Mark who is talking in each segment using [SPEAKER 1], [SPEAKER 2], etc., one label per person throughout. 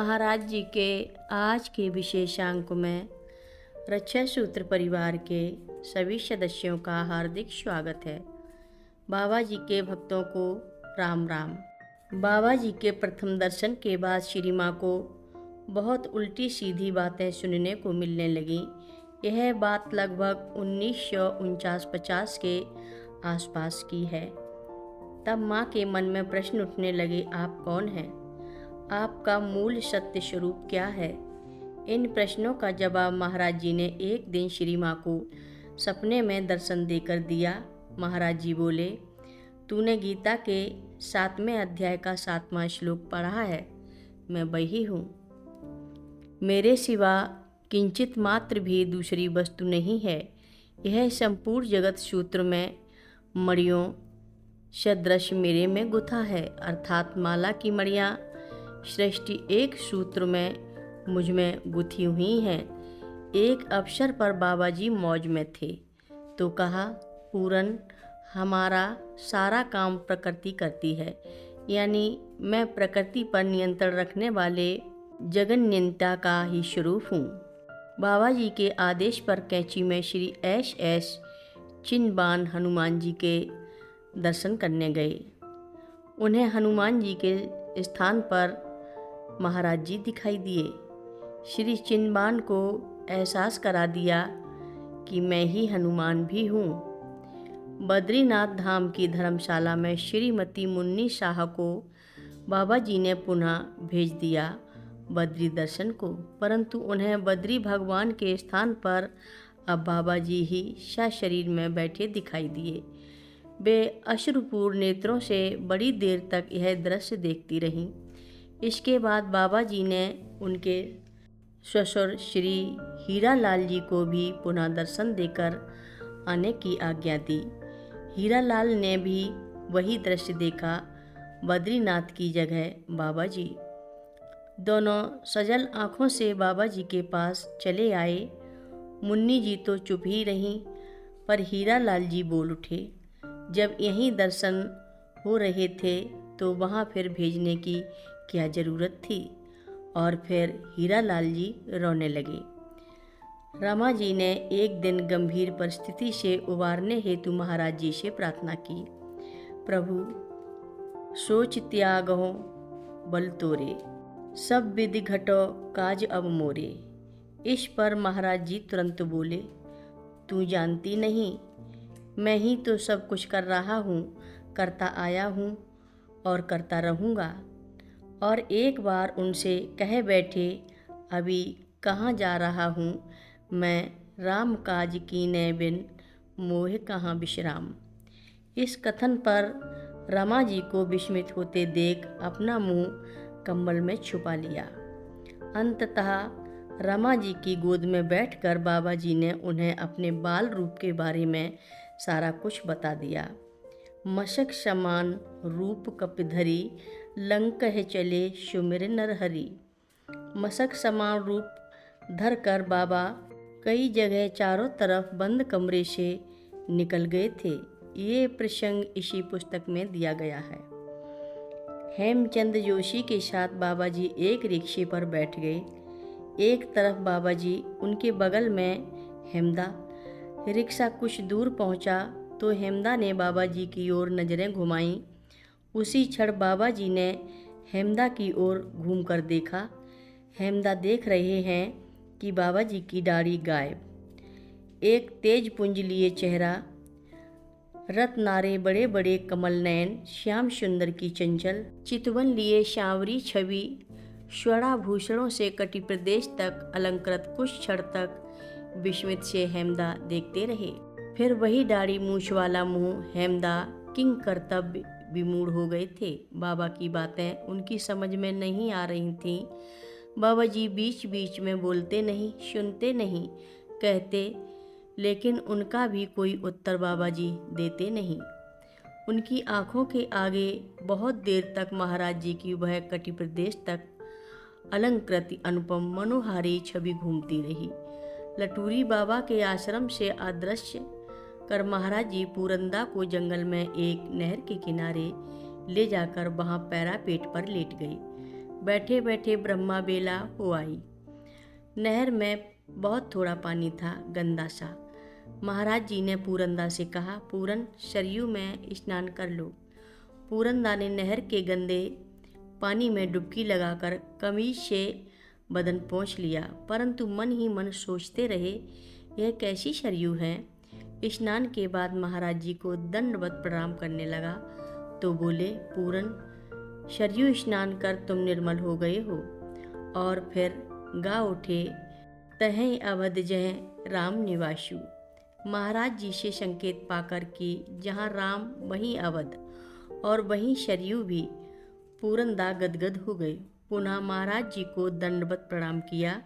[SPEAKER 1] महाराज जी के आज के विशेषांक में रक्षा सूत्र परिवार के सभी सदस्यों का हार्दिक स्वागत है। बाबा जी के भक्तों को राम राम। बाबा जी के प्रथम दर्शन के बाद श्री माँ को बहुत उल्टी सीधी बातें सुनने को मिलने लगी। यह बात लगभग 1949-50 के आसपास की है। तब माँ के मन में प्रश्न उठने लगे, आप कौन हैं? आपका मूल सत्य स्वरूप क्या है? इन प्रश्नों का जवाब महाराज जी ने एक दिन श्री माँ को सपने में दर्शन देकर दिया। महाराज जी बोले, तूने गीता के 7वें अध्याय का 7वां श्लोक पढ़ा है? मैं वही हूँ। मेरे सिवा किंचित मात्र भी दूसरी वस्तु नहीं है। यह संपूर्ण जगत सूत्र में मणियों सदृश मेरे में गुथा है, अर्थात माला की मणियाँ सृष्टि एक सूत्र में मुझ में गुथी हुई हैं। एक अवसर पर बाबा जी मौज में थे तो कहा, पूरन हमारा सारा काम प्रकृति करती है, यानी मैं प्रकृति पर नियंत्रण रखने वाले जगन्यंता का ही स्वरूप हूँ। बाबा जी के आदेश पर कैंची में श्री एस चिन्बान हनुमान जी के दर्शन करने गए। उन्हें हनुमान जी के स्थान पर महाराज जी दिखाई दिए। श्री चिन्बान को एहसास करा दिया कि मैं ही हनुमान भी हूँ। बद्रीनाथ धाम की धर्मशाला में श्रीमती मुन्नी शाह को बाबा जी ने पुनः भेज दिया बद्री दर्शन को, परंतु उन्हें बद्री भगवान के स्थान पर अब बाबा जी ही सशरीर में बैठे दिखाई दिए। वे अश्रुपूर्ण नेत्रों से बड़ी देर तक यह दृश्य देखती रहीं। इसके बाद बाबा जी ने उनके ससुर श्री हीरालाल जी को भी पुनः दर्शन देकर आने की आज्ञा दी। हीरालाल ने भी वही दृश्य देखा, बद्रीनाथ की जगह बाबा जी। दोनों सजल आँखों से बाबा जी के पास चले आए। मुन्नी जी तो चुप ही रहीं, पर हीरालाल जी बोल उठे, जब यहीं दर्शन हो रहे थे तो वहाँ फिर भेजने की क्या ज़रूरत थी? और फिर हीरालाल जी रोने लगे। रमा जी ने एक दिन गंभीर परिस्थिति से उबारने हेतु महाराज जी से प्रार्थना की, प्रभु सोच त्यागो बल तोरे, सब विधि घटो काज अब मोरे। इस पर महाराज जी तुरंत बोले, तू जानती नहीं, मैं ही तो सब कुछ कर रहा हूँ, करता आया हूँ और करता रहूँगा। और एक बार उनसे कह बैठे, अभी कहाँ जा रहा हूँ मैं, राम काज कीने बिन मोह कहाँ विश्राम। इस कथन पर रमा जी को विस्मित होते देख अपना मुंह कंबल में छुपा लिया। अंततः रमा जी की गोद में बैठकर बाबा जी ने उन्हें अपने बाल रूप के बारे में सारा कुछ बता दिया। मशक समान रूप कपिधरी, लंक है चले सुमिर नरहरि। मशक समान रूप धर कर बाबा कई जगह चारों तरफ बंद कमरे से निकल गए थे। ये प्रसंग इसी पुस्तक में दिया गया है। हेमचंद जोशी के साथ बाबा जी एक रिक्शे पर बैठ गए। एक तरफ बाबा जी, उनके बगल में हेमदा। रिक्शा कुछ दूर पहुंचा तो हेमदा ने बाबा जी की ओर नज़रें घुमाईं। उसी क्षण बाबा जी ने हेमदा की ओर घूमकर देखा। हेमदा देख रहे हैं कि बाबा जी की दाढ़ी गायब, एक तेज पुंज लिए चेहरा, रत्नारे बड़े बड़े कमल नयन, श्याम सुंदर की चंचल चितवन लिए सांवरी छवि, स्वर्णाभूषणों से कटी प्रदेश तक अलंकृत कुछ क्षण तक विस्मित से हेमदा देखते रहे। फिर वही दाढ़ी मूछ वाला मुंह हेमदा किंग कर्तव्य विमूढ़ हो गए थे। बाबा की बातें उनकी समझ में नहीं आ रही थीं। बाबा जी बीच बीच में बोलते नहीं, सुनते नहीं, कहते, लेकिन उनका भी कोई उत्तर बाबा जी देते नहीं। उनकी आंखों के आगे बहुत देर तक महाराज जी की वह कटी प्रदेश तक अलंकृत अनुपम मनोहारी छवि घूमती रही। लटूरी बाबा के आश्रम से अदृश्य कर महाराज जी पूरंदा को जंगल में एक नहर के किनारे ले जाकर वहां पैरापेट पर लेट गए। बैठे बैठे ब्रह्मा बेला हो आई। नहर में बहुत थोड़ा पानी था, गंदा सा। महाराज जी ने पूरनदा से कहा, पूरन, सरयू में स्नान कर लो। पूरनदा ने नहर के गंदे पानी में डुबकी लगाकर कमीज से बदन पोंछ लिया, परंतु मन ही मन सोचते रहे, यह कैसी सरयू है। स्नान के बाद महाराज जी को दंडवत प्रणाम करने लगा तो बोले, पूरन, सरयू स्नान कर तुम निर्मल हो गए हो। और फिर गा उठे, तहें अवध जह राम निवासु। महाराज जी से संकेत पाकर कि जहाँ राम वहीं अवध और वहीं सरयू भी। पूरनदा गदगद हो गए। पुनः महाराज जी को दंडवत प्रणाम किया।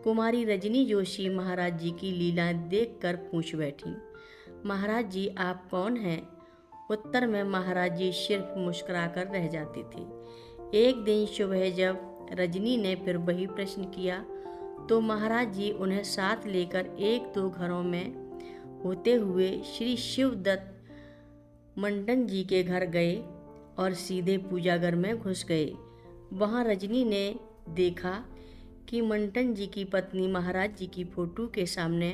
[SPEAKER 1] कुमारी रजनी जोशी महाराज जी की लीलाएं देखकर पूछ बैठी, महाराज जी आप कौन हैं? उत्तर में महाराज जी सिर्फ मुस्कुराकर रह जाते थे। एक दिन सुबह जब रजनी ने फिर वही प्रश्न किया तो महाराज जी उन्हें साथ लेकर एक दो घरों में होते हुए श्री शिवदत्त मंटन जी के घर गए और सीधे पूजाघर में घुस गए। वहाँ रजनी ने देखा कि मंटन जी की पत्नी महाराज जी की फोटो के सामने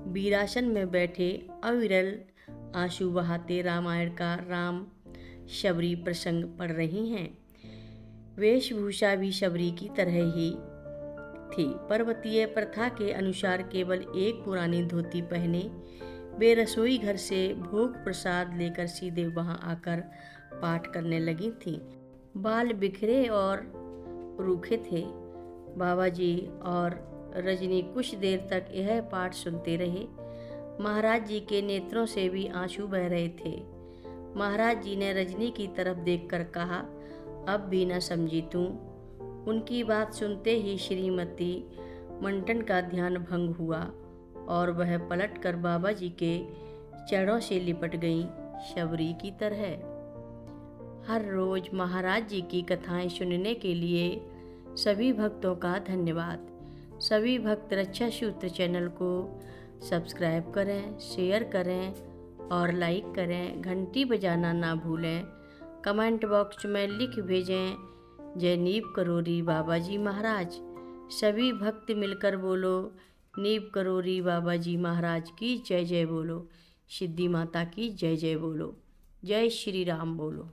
[SPEAKER 1] वीरासन में बैठे अविरल आंसू बहाते रामायण का राम शबरी प्रसंग पढ़ रही हैं। वेशभूषा भी शबरी की तरह ही थी। पर्वतीय प्रथा के अनुसार केवल एक पुरानी धोती पहने वे रसोई घर से भोग प्रसाद लेकर सीधे वहां आकर पाठ करने लगी थीं। बाल बिखरे और रूखे थे। बाबा जी और रजनी कुछ देर तक यह पाठ सुनते रहे। महाराज जी के नेत्रों से भी आंसू बह रहे थे। महाराज जी ने रजनी की तरफ देखकर कहा, अब भी न समझी तू। उनकी बात सुनते ही श्रीमती मंटन का ध्यान भंग हुआ और वह पलटकर बाबा जी के चरणों से लिपट गईं, शबरी की तरह। हर रोज महाराज जी की कथाएं सुनने के लिए सभी भक्तों का धन्यवाद। सभी भक्त रक्षा सूत्र चैनल को सब्सक्राइब करें, शेयर करें और लाइक करें। घंटी बजाना ना भूलें। कमेंट बॉक्स में लिख भेजें, जय नीव करोरी बाबा जी महाराज। सभी भक्त मिलकर बोलो, नीव करोरी बाबा जी महाराज की जय जय बोलो। सिद्धि माता की जय जय बोलो। जय श्री राम बोलो।